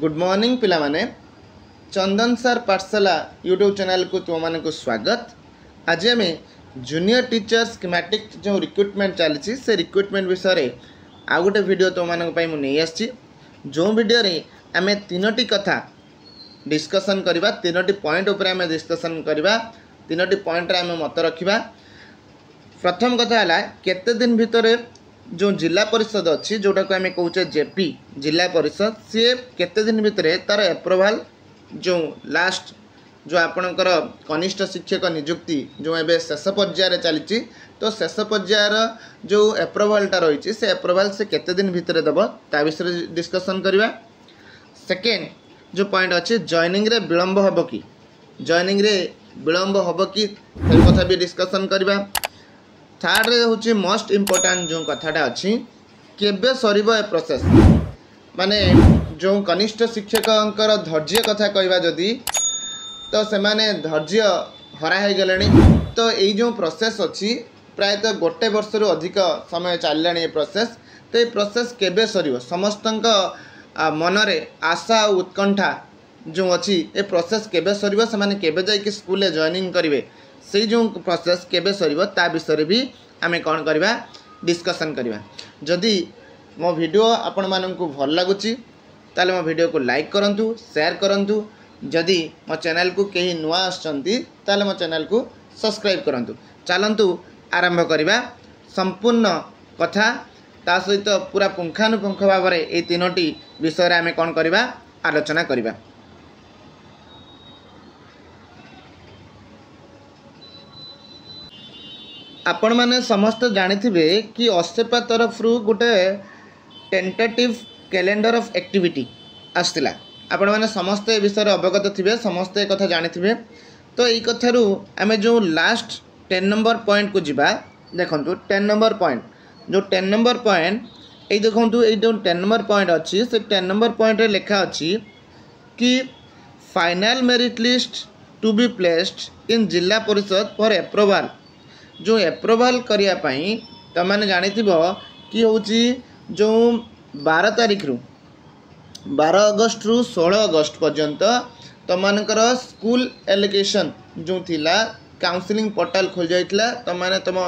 Good morning पिला माने चंदन sir पाठशाला यूट्यूब चैनल को तुम मान को स्वागत। आज आम जूनियर टीचर स्कीमेटिक जो रिक्रुटमेंट चली से रिक्रुटमेंट विषय आउ गोटे वीडियो तुम मानी मुझे जो वीडियो रे आम तीनोटी कथा डिस्कसन करवा तीनोटी पॉइंट उपर आम डिस्कसन करवा तीनोटी पॉइंट आम मत रखा। प्रथम कथा है केते दिन भितर जो जिला परिषद अच्छी जोटा को आम कहे जेपी जिला परिषद सी केते दिन भितर तार एप्रूवाल जो लास्ट जो आपणकर कनिष्ठ शिक्षक नियुक्ति जो एवं शेष पर्यायर चली तो शेष पर्यायर जो एप्रूवालटा रही से एप्रूवाल से केते दिन भितर देव ता विषय डिस्कसन करवा। सेकेंड जो पॉइंट अच्छे जॉइनिंग रे विलंब हम कि जॉइनिंग रे विलंब हम कि कथा भी डिस्कसन करवा। थर्ड रे हूँ मोस्ट इम्पोर्टाट जो कथाटा अच्छी केबे सरीब ए प्रोसेस माने जो कनिष्ठ शिक्षकर धैर्य कथा कहवा जदि तो सेमाने धैर्य हरा हो गले तो यही जो प्रोसेस अच्छी प्रायतः गोटे वर्ष रु अधिक समय चलला ये प्रोसेस तो ये प्रोसेस केबे सरीब समस्त मनरे आशा और उत्कंठा जो अच्छी ये प्रोसेस केबे सरीब से माने केबे जाइए स्कूल जॉइनिंग करेंगे से जो प्रोसेस केबे सरीब ता विषय भी आम कौन करवा डिस्कसन करवा। जदि मो वीडियो आपण मानक भल लगुच ताले मो वीडियो को लाइक करंतु शेयर करंतु जदि मो चैनल को कहीं नुआ आछंती ताले मो चैनल को सब्सक्राइब करंतु। चलंतु आरंभ करवा संपूर्ण कथा ता सहित पूरा पुंखानुपुंख भाव में ये तीनोटी विषय आम कौन करवा आलोचना करवा। आपण मैंने समस्त जानिथिबे कि ऑस्टेपा तरफ रू गोटे टेंटेटिव कैलेंडर ऑफ एक्टिविटी आसला आपण मैंने समस्त विषय अवगत थे समस्ते कथा जानिथिबे। तो यही कथारू आम जो लास्ट 10 नंबर पॉइंट को जीवा देखु 10 नंबर पॉइंट जो 10 नंबर पॉइंट ये देखु ये जो 10 नंबर पॉइंट अच्छी से 10 नंबर पॉइंट लिखा अच्छी कि final merit list to be placed in Zilla Parishad for एप्रूवाल जो एप्रूवाल करने तमाने जानी कि हूँ जो 12 तारीख रु 12 अगस्त रु 16 अगस्त पर्यंत तमनकर स्कूल एलोकेशन जो थिला काउंसलिंग पोर्टल खोल जाइथिला तमाने तुम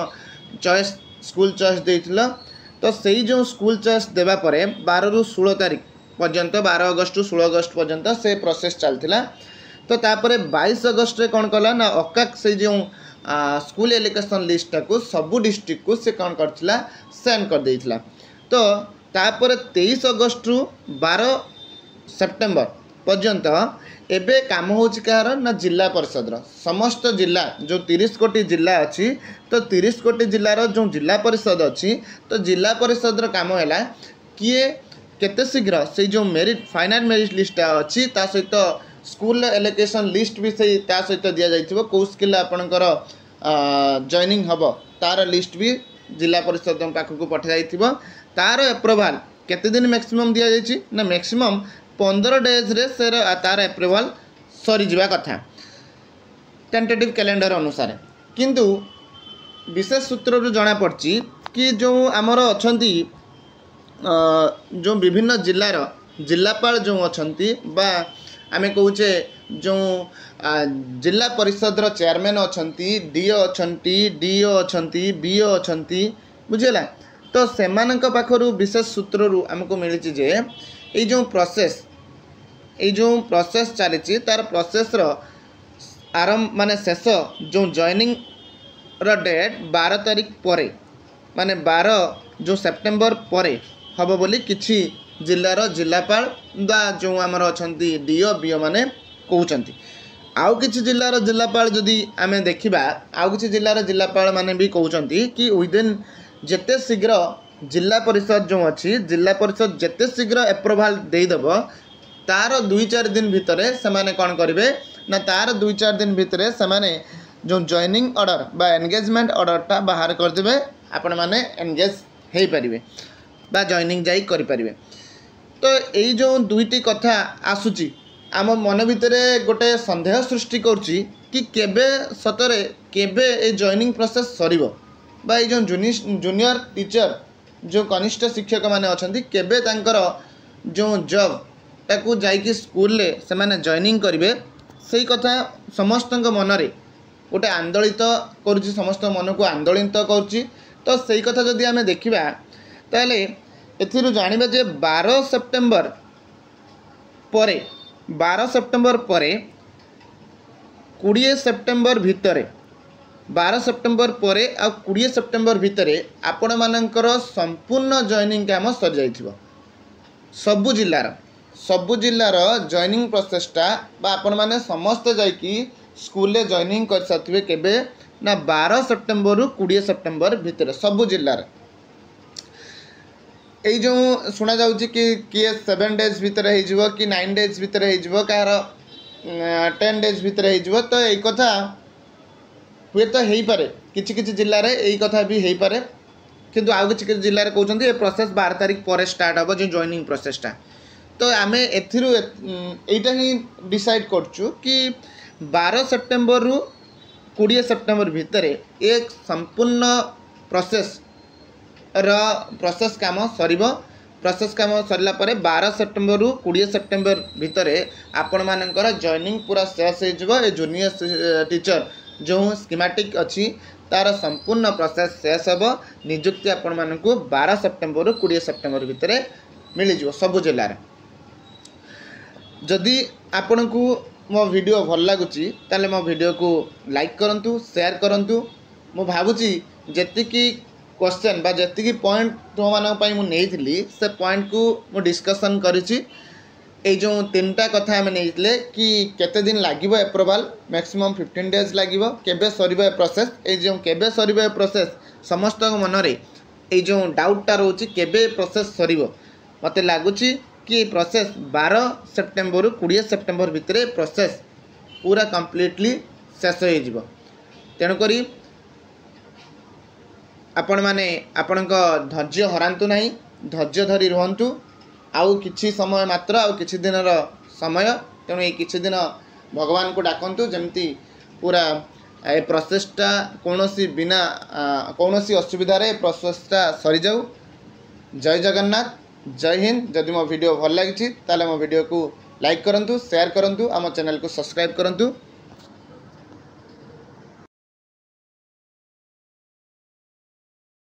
चॉइस स्कूल चॉइस देइथिला तो सही जो स्कूल चॉइस देवा परे 12 रु 16 तारीख पर्यंत 12 अगस्त रु 16 अगस्त पर्यंत से प्रोसेस चलथिला। तो तापर 22 अगस्त रे कौन कला ना अकाक से जो स्कूल एलोकेशन लिस्ट को सबू डिस्ट्रिक्ट को से कौन करथिला सेंड कर देइथिला। तो तापर 23 अगस्त रु 12 सेप्टेम्बर पर्यंत एबे काम होछि कहार ना जिला परिषद समस्त जिला जो 30 कोटी जिला अच्छी तो 30 कोटी जिलार जो जिला परिषद अच्छी तो जिला परिषद काम है किए केते शीघ्र से जो मेरिट फाइनल मेरिट लिस्ट अच्छी ता सहित स्कूल एलोकेशन लिस्ट भी से सहित दि जाइथिबो को स्किल आपणकर जॉइनिंग हम तार लिस्ट भी जिला परिषद पाखक पठा जाइथिबो। तार एप्रूवाल केते दिन मैक्सिमम दि जाइछि ना मैक्सिमम 15 डेज रे से तार एप्रूवाल सरी जिबा कथा टेंटेटिव कैलेंडर अनुसार। किंतु विशेष सूत्र जना पड़छि कि जो आमर अछंती जो विभिन्न जिलार जिलापाल जो अछंती बा आमे कहूचे जो जिला परिषद चेयरमैन अछंती डीओ अछंती डीओ अछंती बीओ अछंती बुझेला। तो सेमानक पाखरु विशेष सूत्ररू हमको मिली जे ये जो प्रोसेस चली तार प्रोसेस आरंभ माने शेष जो जॉइनिंग डेट 12 तारीख पर माने 12 जो सेप्टेम्बर पर हम बोली किछि जिलार जिलापाल बा जो आमर अछंती डीओ बीओ माने कहउचंती। आउ किछि जिलार जिलापाल जदि आमे देखिबा आउ किछि जिलार जिलापाल माने भी कहउचंती कि विदिन जेते शीघ्र जिला परिषद जो अच्छी जिला परिषद जेते शीघ्र एप्रूवाल देदेव तार 2-4 दिन भितर से माने कौन करेंगे ना तार 2-4 दिन भितर से माने जो जॉइनिंग ऑर्डर बा एंगेजमेंट ऑर्डरटा बाहर करदे आपण माने एंगेज हो पारे बा जॉइनिंग जाई करि पारिबे। तो यही जो दुईटी कथा आसुची आम मन भितर गोटे संदेह सृष्टि करुच्ची कि केबे सतरे केबे ए जॉइनिंग प्रोसेस सरीबो बा ये जो जूनियर टीचर जो कनिष्ठ शिक्षक माने अछंती केबे तांकर जो जॉब टाकू जाइकी स्कूल रे से माने जॉइनिंग करेंगे से कथा समस्त मनरे गोटे आंदोलित करुच्ची समस्त मन को आंदोलित करुच्ची। तो से कथा जदि आम देखा ताले एथिरु जानिबा जे 12 सेप्टेम्बर परे 12 सेप्टेम्बर परे 20 सेप्टेम्बर भितरे 12 सेप्टेम्बर परे आ 20 सेप्टेम्बर भितरे आपण मानकर संपूर्ण जॉइनिंग काम सर जाइथिबो। सबु जिल्लार जॉइनिंग प्रोसेसटा बा आपण माने समस्त जाइकी स्कूल रे जॉइनिंग कर साथिबे केबे ना 12 सेप्टेम्बर रु 20 सेप्टेम्बर भितरे सबु जिल्लार এই जो शुणा जाउची कि किए 7 डेज भितर हो कि 9 डेज भितर हो कहार 10 डेज भितर हो। तो यही कथा हुए तो हो पारे किछि किछि जिल्ला रे यही कथा भी हो पारे किंतु आउ किछि किछि जिल्ला रे कहउछन्ती ए प्रोसेस 12 तारिख पर स्टार्ट हो जो जॉइनिंग प्रोसेसटा। तो आम एथिरु एटा ही डिसाइड करछु कि 12 सेप्टेम्बर रु 20 सेप्टेम्बर भितर एक संपूर्ण प्रोसेस काम सरिबो। प्रोसेस काम सरला परे 12 सेप्टेम्बर रु 20 सेप्टेम्बर भितर आपण मानकर जॉइनिंग पूरा शेष हो ए जूनियर टीचर जो स्कीमेटिक अच्छी तार संपूर्ण प्रोसेस शेष हो। नियुक्ति आपण मानकु 12 सेप्टेम्बर रु 20 सेप्टेम्बर भितर मिल जिवो सबु जिल्ला रे। जदि आपण को मो वीडियो भल लगुची ताले मो वीडियो को लाइक करंतु शेयर करंतु। मो भाबुची जेतिकी क्वेश्चन बा जी पॉइंट तुम मानी नहीं से पॉइंट को मु डिस्कसन करी जो 3टा कथा आम नहीं कि केते दिन लगे एप्रूवाल मैक्सिमम 15 डेज लगे केबे सर प्रोसेस ये केबे सर प्रोसेस समस्त मन में जो डाउटा रोचे केबे प्रोसेस सर मत लगुच कि प्रोसेस 12 सेप्टेम्बर 20 सेप्टेम्बर भितर प्रोसेस पूरा कंप्लीटली शेष हो। तेणुक आपण माने आपण धैर्य हरांतु नहीं धैर्य धरी रुहंतु आउ किछि समय मात्र आउ किछि दिनर समय तेणु ये किछि दिन भगवान को डाकंतु जमती पूरा ए प्रोसेसटा कौनसी बिना कौनसी असुविधा रे प्रोसेसटा सरी जाऊ। जय जगन्नाथ जय हिंद। जदि मो वीडियो भल लगी ताले मो वीडियो को लाइक करंतु शेयर करंतु आम चैनल को सब्सक्राइब करंतु।